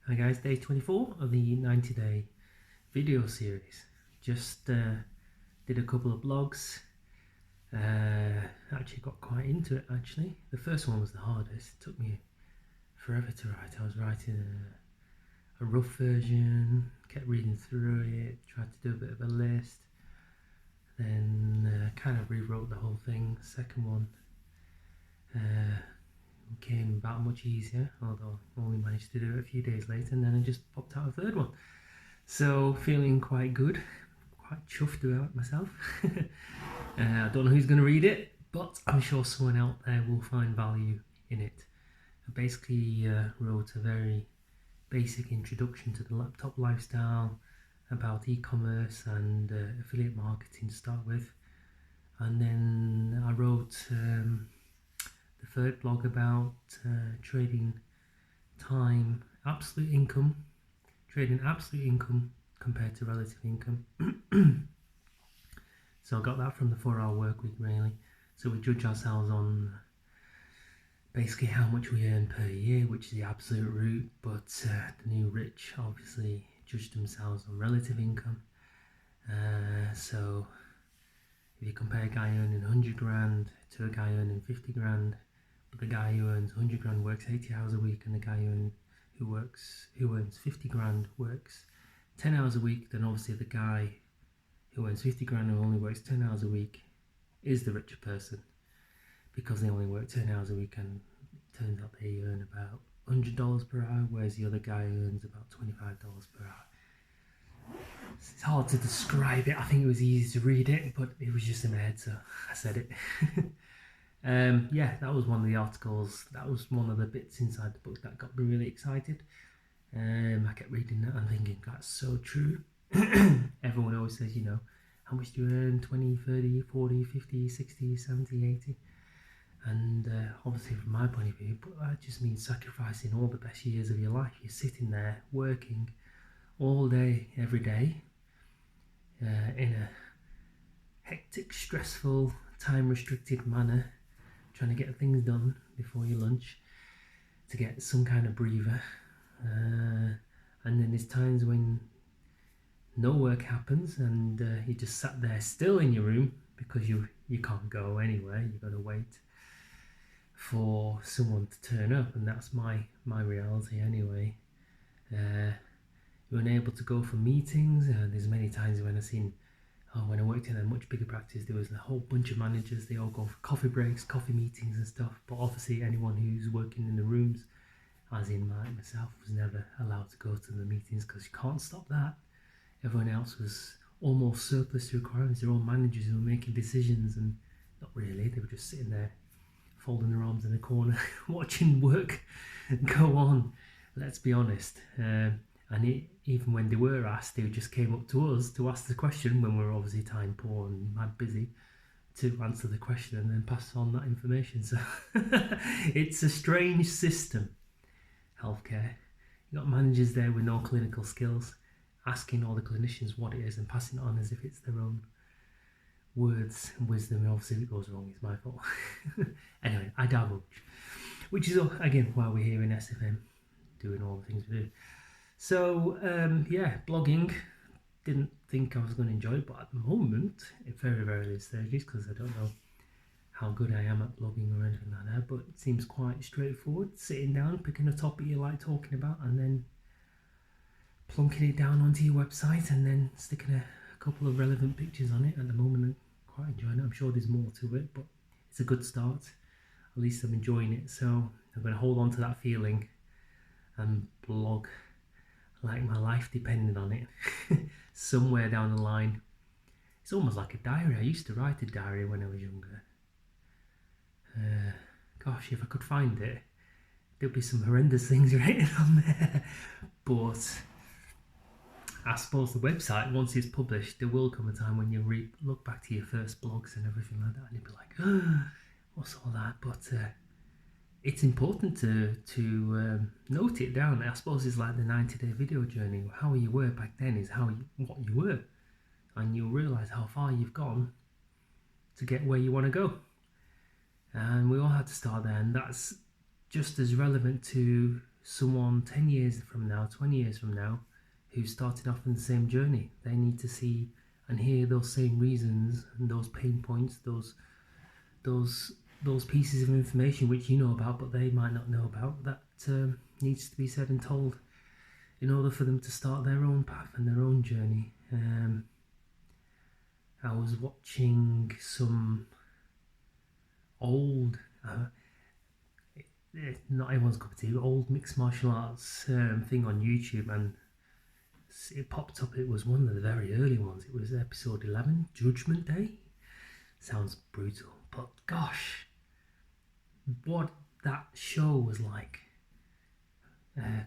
Hi guys, day 24 of the 90-day video series. Just did a couple of blogs. Actually got quite into it actually. The first one was the hardest. It took me forever to write. I was writing a rough version, kept reading through it, tried to do a bit of a list, then kind of rewrote the whole thing. Second one came about much easier, although I only managed to do it a few days later, and then I just popped out a third one. So feeling quite good, quite chuffed about myself. I don't know who's going to read it, but I'm sure someone out there will find value in it. I basically wrote a very basic introduction to the laptop lifestyle, about e-commerce and affiliate marketing to start with, and then I wrote the third blog about trading time, absolute income, trading absolute income compared to relative income. So I got that from the 4-hour work week really. So we judge ourselves on basically how much we earn per year, which is the absolute root, but the new rich obviously judge themselves on relative income. So if you compare a guy earning 100 grand to a guy earning 50 grand, but the guy who earns 100 grand works 80 hours a week, and the guy who earns 50 grand works 10 hours a week, then obviously the guy who earns 50 grand and only works 10 hours a week is the richer person, because they only work 10 hours a week and it turns out they earn about $100 per hour, whereas the other guy earns about $25 per hour. It's hard to describe it. I think it was easy to read it, but it was just in my head, so I said it. Yeah, that was one of the articles. That was one of the bits inside the book that got me really excited. I kept reading that and thinking, that's so true. Everyone always says, how much do you earn? 20, 30, 40, 50, 60, 70, 80. And obviously from my point of view, but that just means sacrificing all the best years of your life. You're sitting there working all day, every day, in a hectic, stressful, time-restricted manner, trying to get things done before your lunch to get some kind of breather. And then there's times when no work happens and you just sat there still in your room because you can't go anywhere. You've got to wait for someone to turn up, and that's my reality anyway. You're unable to go for meetings. There's many times when I've seen, when I worked in a much bigger practice, there was a whole bunch of managers. They all go for coffee breaks, coffee meetings and stuff, but obviously anyone who's working in the rooms, as in myself, was never allowed to go to the meetings because you can't stop that. Everyone else was almost surplus to requirements. They're all managers who were making decisions, and not really, they were just sitting there folding their arms in a corner watching work go on, let's be honest. Even when they were asked, they just came up to us to ask the question when we were obviously time poor and mad busy to answer the question and then pass on that information. So it's a strange system, healthcare. You've got managers there with no clinical skills asking all the clinicians what it is and passing it on as if it's their own words and wisdom, and obviously if it goes wrong, it's my fault. Anyway, I divulge, which is again why we're here in SFM doing all the things we do. So yeah, blogging, didn't think I was going to enjoy it, but at the moment it's very, very early stages because I don't know how good I am at blogging or anything like that, but it seems quite straightforward, sitting down, picking a topic you like talking about and then plunking it down onto your website and then sticking a couple of relevant pictures on it. At the moment I'm quite enjoying it. I'm sure there's more to it, but it's a good start. At least I'm enjoying it, so I'm going to hold on to that feeling and blog like my life depended on it. Somewhere down the line, it's almost like a diary. I used to write a diary when I was younger. Gosh, if I could find it, there'll be some horrendous things written on there, but I suppose the website, once it's published, there will come a time when you look back to your first blogs and everything like that, and you'll be like, oh, what's all that? But it's important to note it down. I suppose it's like the 90-day video journey. How you were back then is what you were, and you'll realise how far you've gone to get where you want to go. And we all had to start there, and that's just as relevant to someone 10 years from now, 20 years from now, who's starting off in the same journey. They need to see and hear those same reasons and those pain points, those pieces of information which you know about but they might not know about, that needs to be said and told in order for them to start their own path and their own journey. I was watching some old, not everyone's cup of tea, old mixed martial arts thing on YouTube, and it popped up. It was one of the very early ones. It was episode 11, Judgment Day. Sounds brutal, but gosh, what that show was like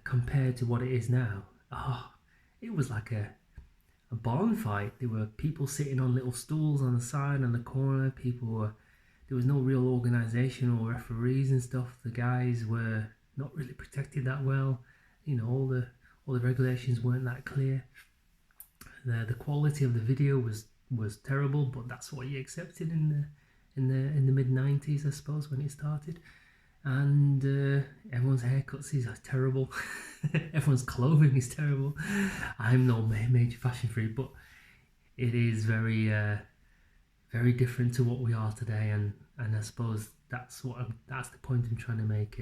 compared to what it is now. It was like a barn fight. There were people sitting on little stools on the side and the corner. There was no real organisation or referees and stuff. The guys were not really protected that well. You know, all the regulations weren't that clear. The quality of the video was terrible, but that's what you accepted in the mid-90s, I suppose, when it started. And everyone's haircuts is terrible. Everyone's clothing is terrible. I'm no major fashion freak, but it is very very different to what we are today, and I suppose that's the point I'm trying to make.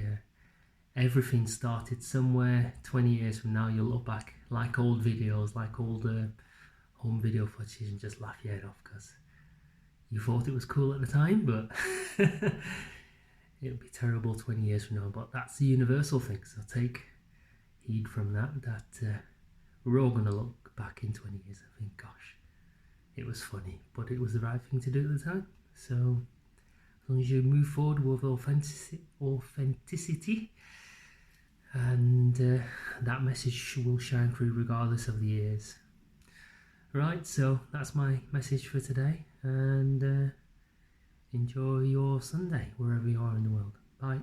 Everything started somewhere. 20 years from now, you'll look back like old videos, like old home video footage, and just laugh your head off because you thought it was cool at the time, but it'll be terrible 20 years from now. But that's the universal thing, so take heed from that we're all going to look back in 20 years and think, gosh, it was funny, but it was the right thing to do at the time. So as long as you move forward with authenticity, and that message will shine through regardless of the years. Right, so that's my message for today, and enjoy your Sunday wherever you are in the world. Bye.